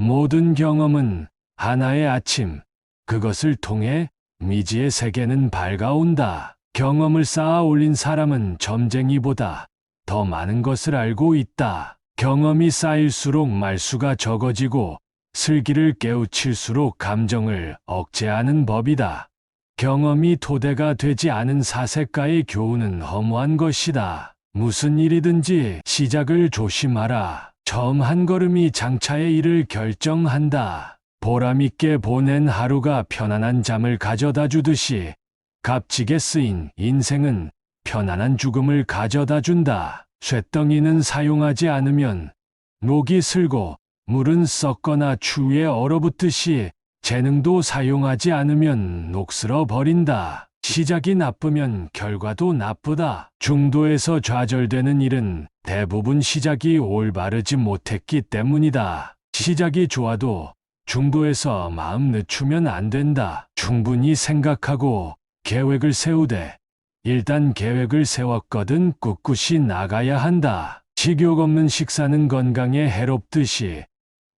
모든 경험은 하나의 아침, 그것을 통해 미지의 세계는 밝아온다. 경험을 쌓아 올린 사람은 점쟁이보다 더 많은 것을 알고 있다. 경험이 쌓일수록 말수가 적어지고 슬기를 깨우칠수록 감정을 억제하는 법이다. 경험이 토대가 되지 않은 사색가의 교훈은 허무한 것이다. 무슨 일이든지 시작을 조심하라. 처음 한 걸음이 장차의 일을 결정한다. 보람있게 보낸 하루가 편안한 잠을 가져다 주듯이 값지게 쓰인 인생은 편안한 죽음을 가져다 준다. 쇳덩이는 사용하지 않으면 녹이 슬고 물은 썩거나 추위에 얼어붙듯이 재능도 사용하지 않으면 녹슬어 버린다. 시작이 나쁘면 결과도 나쁘다. 중도에서 좌절되는 일은 대부분 시작이 올바르지 못했기 때문이다. 시작이 좋아도 중도에서 마음 늦추면 안 된다. 충분히 생각하고 계획을 세우되 일단 계획을 세웠거든 꿋꿋이 나가야 한다. 식욕 없는 식사는 건강에 해롭듯이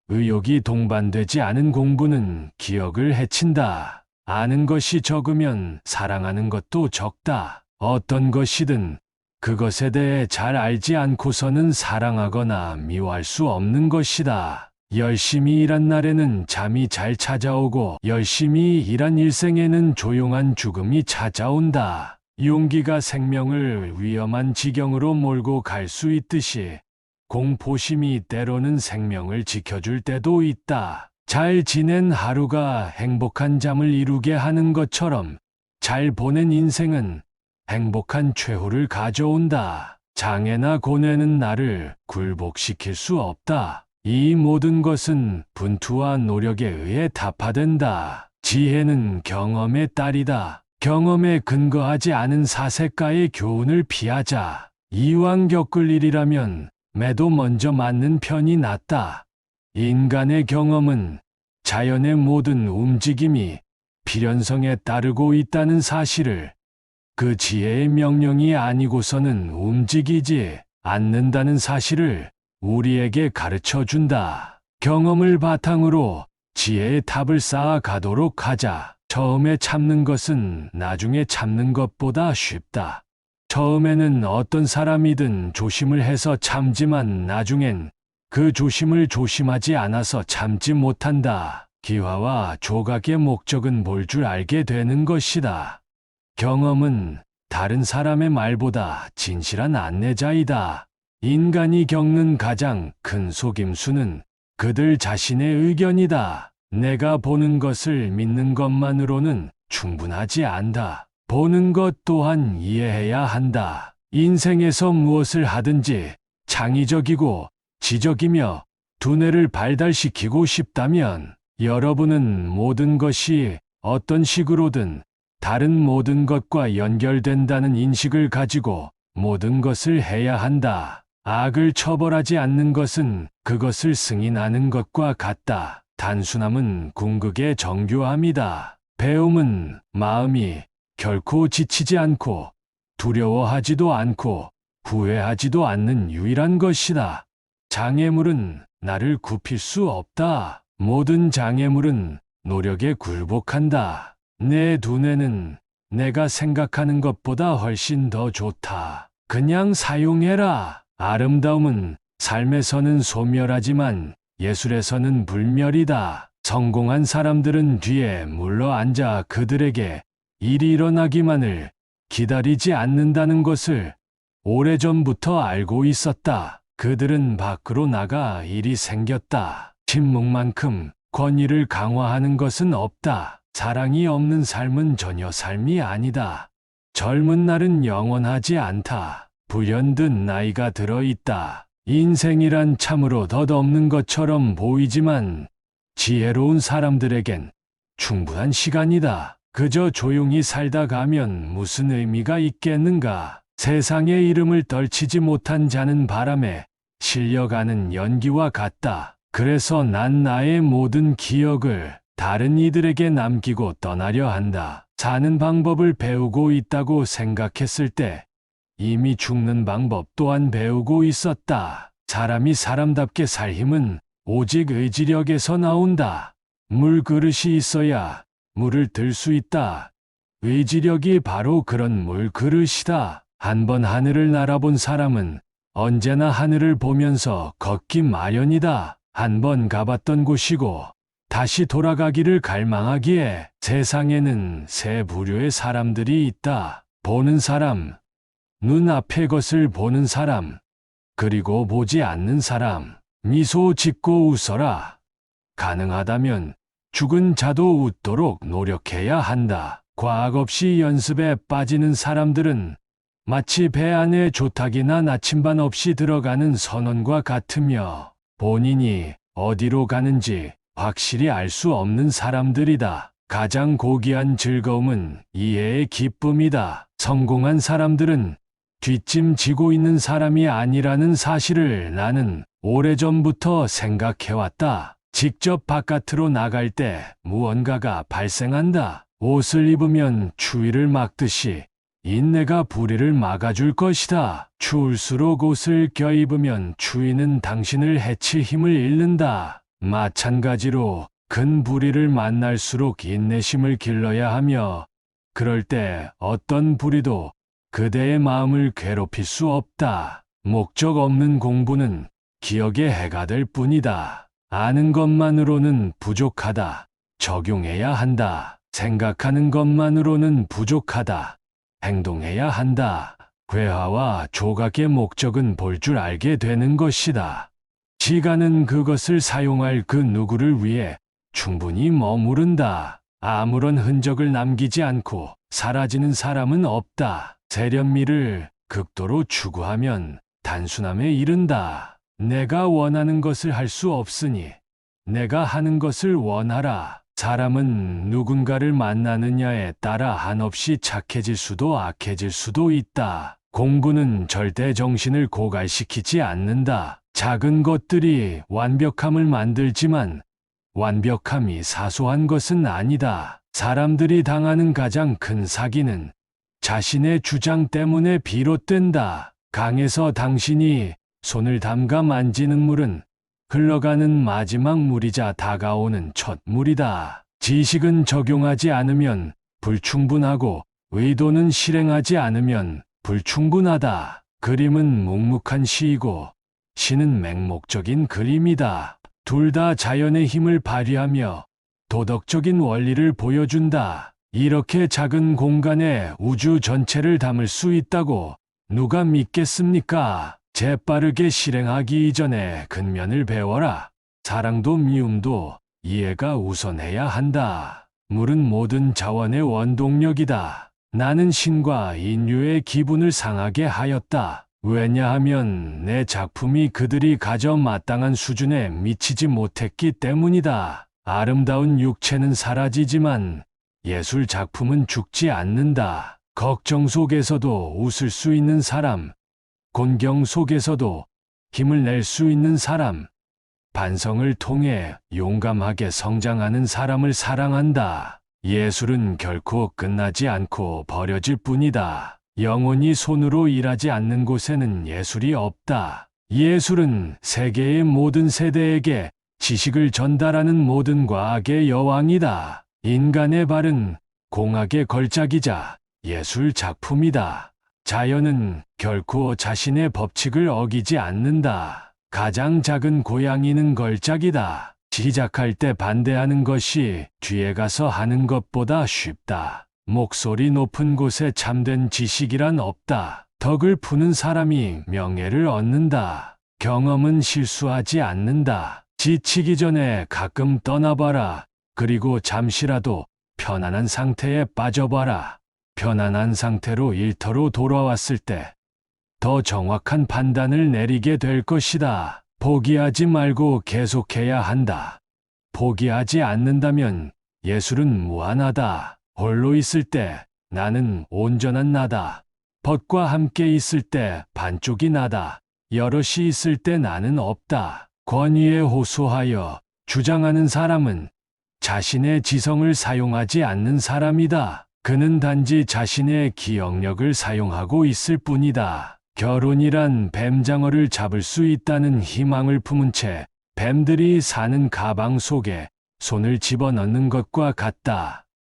의욕이 동반되지 않은 공부는 기억을 해친다. 아는 것이 적으면 사랑하는 것도 적다. 어떤 것이든 그것에 대해 잘 알지 않고서는 사랑하거나 미워할 수 없는 것이다. 열심히 일한 날에는 잠이 잘 찾아오고 열심히 일한 일생에는 조용한 죽음이 찾아온다. 용기가 생명을 위험한 지경으로 몰고 갈 수 있듯이 공포심이 때로는 생명을 지켜줄 때도 있다. 잘 지낸 하루가 행복한 잠을 이루게 하는 것처럼 잘 보낸 인생은 행복한 최후를 가져온다. 장애나 고뇌는 나를 굴복시킬 수 없다. 이 모든 것은 분투와 노력에 의해 타파된다. 지혜는 경험의 딸이다. 경험에 근거하지 않은 사색가의 교훈을 피하자. 이왕 겪을 일이라면 매도 먼저 맞는 편이 낫다. 인간의 경험은 자연의 모든 움직임이 필연성에 따르고 있다는 사실을 그 지혜의 명령이 아니고서는 움직이지 않는다는 사실을 우리에게 가르쳐 준다. 경험을 바탕으로 지혜의 탑을 쌓아 가도록 하자. 처음에 참는 것은 나중에 참는 것보다 쉽다. 처음에는 어떤 사람이든 조심을 해서 참지만 나중엔 그 조심을 조심하지 않아서 참지 못한다. 기화와 조각의 목적은 볼 줄 알게 되는 것이다. 경험은 다른 사람의 말보다 진실한 안내자이다. 인간이 겪는 가장 큰 속임수는 그들 자신의 의견이다. 내가 보는 것을 믿는 것만으로는 충분하지 않다. 보는 것 또한 이해해야 한다. 인생에서 무엇을 하든지 창의적이고 지적이며 두뇌를 발달시키고 싶다면 여러분은 모든 것이 어떤 식으로든 다른 모든 것과 연결된다는 인식을 가지고 모든 것을 해야 한다. 악을 처벌하지 않는 것은 그것을 승인하는 것과 같다. 단순함은 궁극의 정교함이다. 배움은 마음이 결코 지치지 않고 두려워하지도 않고 후회하지도 않는 유일한 것이다. 장애물은 나를 굽힐 수 없다. 모든 장애물은 노력에 굴복한다. 내 두뇌는 내가 생각하는 것보다 훨씬 더 좋다. 그냥 사용해라. 아름다움은 삶에서는 소멸하지만 예술에서는 불멸이다. 성공한 사람들은 뒤에 물러앉아 그들에게 일이 일어나기만을 기다리지 않는다는 것을 오래전부터 알고 있었다. 그들은 밖으로 나가 일이 생겼다. 침묵만큼 권위를 강화하는 것은 없다. 사랑이 없는 삶은 전혀 삶이 아니다. 젊은 날은 영원하지 않다. 불현듯 나이가 들어있다. 인생이란 참으로 덧없는 것처럼 보이지만 지혜로운 사람들에겐 충분한 시간이다. 그저 조용히 살다 가면 무슨 의미가 있겠는가. 세상의 이름을 떨치지 못한 자는 바람에 실려가는 연기와 같다. 그래서 난 나의 모든 기억을 다른 이들에게 남기고 떠나려 한다. 사는 방법을 배우고 있다고 생각했을 때 이미 죽는 방법 또한 배우고 있었다. 사람이 사람답게 살 힘은 오직 의지력에서 나온다. 물그릇이 있어야 물을 들 수 있다. 의지력이 바로 그런 물그릇이다. 한번 하늘을 날아본 사람은 언제나 하늘을 보면서 걷기 마련이다. 한번 가봤던 곳이고 다시 돌아가기를 갈망하기에 세상에는 세 부류의 사람들이 있다. 보는 사람, 눈앞의 것을 보는 사람, 그리고 보지 않는 사람. 미소 짓고 웃어라. 가능하다면 죽은 자도 웃도록 노력해야 한다. 과학 없이 연습에 빠지는 사람들은 마치 배 안에 조탁이나 나침반 없이 들어가는 선원과 같으며 본인이 어디로 가는지 확실히 알 수 없는 사람들이다. 가장 고귀한 즐거움은 이해의 기쁨이다. 성공한 사람들은 뒷짐지고 있는 사람이 아니라는 사실을 나는 오래전부터 생각해왔다. 직접 바깥으로 나갈 때 무언가가 발생한다. 옷을 입으면 추위를 막듯이 인내가 불의를 막아줄 것이다. 추울수록 옷을 껴입으면 추위는 당신을 해칠 힘을 잃는다. 마찬가지로 큰 불의를 만날수록 인내심을 길러야 하며 그럴 때 어떤 불의도 그대의 마음을 괴롭힐 수 없다. 목적 없는 공부는 기억의 해가 될 뿐이다. 아는 것만으로는 부족하다. 적용해야 한다. 생각하는 것만으로는 부족하다. 행동해야 한다. 회화와 조각의 목적은 볼 줄 알게 되는 것이다. 시간은 그것을 사용할 그 누구를 위해 충분히 머무른다. 아무런 흔적을 남기지 않고 사라지는 사람은 없다. 세련미를 극도로 추구하면 단순함에 이른다. 내가 원하는 것을 할 수 없으니 내가 하는 것을 원하라. 사람은 누군가를 만나느냐에 따라 한없이 착해질 수도 악해질 수도 있다. 공부는 절대 정신을 고갈시키지 않는다. 작은 것들이 완벽함을 만들지만 완벽함이 사소한 것은 아니다. 사람들이 당하는 가장 큰 사기는 자신의 주장 때문에 비롯된다. 강에서 당신이 손을 담가 만지는 물은 흘러가는 마지막 물이자 다가오는 첫 물이다. 지식은 적용하지 않으면 불충분하고 의도는 실행하지 않으면 불충분하다. 그림은 묵묵한 시이고 시는 맹목적인 그림이다. 둘 다 자연의 힘을 발휘하며 도덕적인 원리를 보여준다. 이렇게 작은 공간에 우주 전체를 담을 수 있다고 누가 믿겠습니까? 재빠르게 실행하기 이전에 근면을 배워라. 사랑도 미움도 이해가 우선해야 한다. 물은 모든 자원의 원동력이다. 나는 신과 인류의 기분을 상하게 하였다. 왜냐하면 내 작품이 그들이 가져 마땅한 수준에 미치지 못했기 때문이다. 아름다운 육체는 사라지지만 예술 작품은 죽지 않는다. 걱정 속에서도 웃을 수 있는 사람, 곤경 속에서도 힘을 낼 수 있는 사람, 반성을 통해 용감하게 성장하는 사람을 사랑한다. 예술은 결코 끝나지 않고 버려질 뿐이다. 영원히 손으로 일하지 않는 곳에는 예술이 없다. 예술은 세계의 모든 세대에게 지식을 전달하는 모든 과학의 여왕이다. 인간의 발은 공학의 걸작이자 예술 작품이다. 자연은 결코 자신의 법칙을 어기지 않는다. 가장 작은 고양이는 걸작이다. 시작할 때 반대하는 것이 뒤에 가서 하는 것보다 쉽다. 목소리 높은 곳에 참된 지식이란 없다. 덕을 푸는 사람이 명예를 얻는다. 경험은 실수하지 않는다. 지치기 전에 가끔 떠나봐라. 그리고 잠시라도 편안한 상태에 빠져봐라. 편안한 상태로 일터로 돌아왔을 때 더 정확한 판단을 내리게 될 것이다. 포기하지 말고 계속해야 한다. 포기하지 않는다면 예술은 무한하다. 홀로 있을 때 나는 온전한 나다. 벗과 함께 있을 때 반쪽이 나다. 여럿이 있을 때 나는 없다. 권위에 호소하여 주장하는 사람은 자신의 지성을 사용하지 않는 사람이다. 그는 단지 자신의 기억력을 사용하고 있을 뿐이다. 결혼이란 뱀장어를 잡을 수 있다는 희망을 품은 채 뱀들이 사는 가방 속에 손을 집어넣는 것과 같다.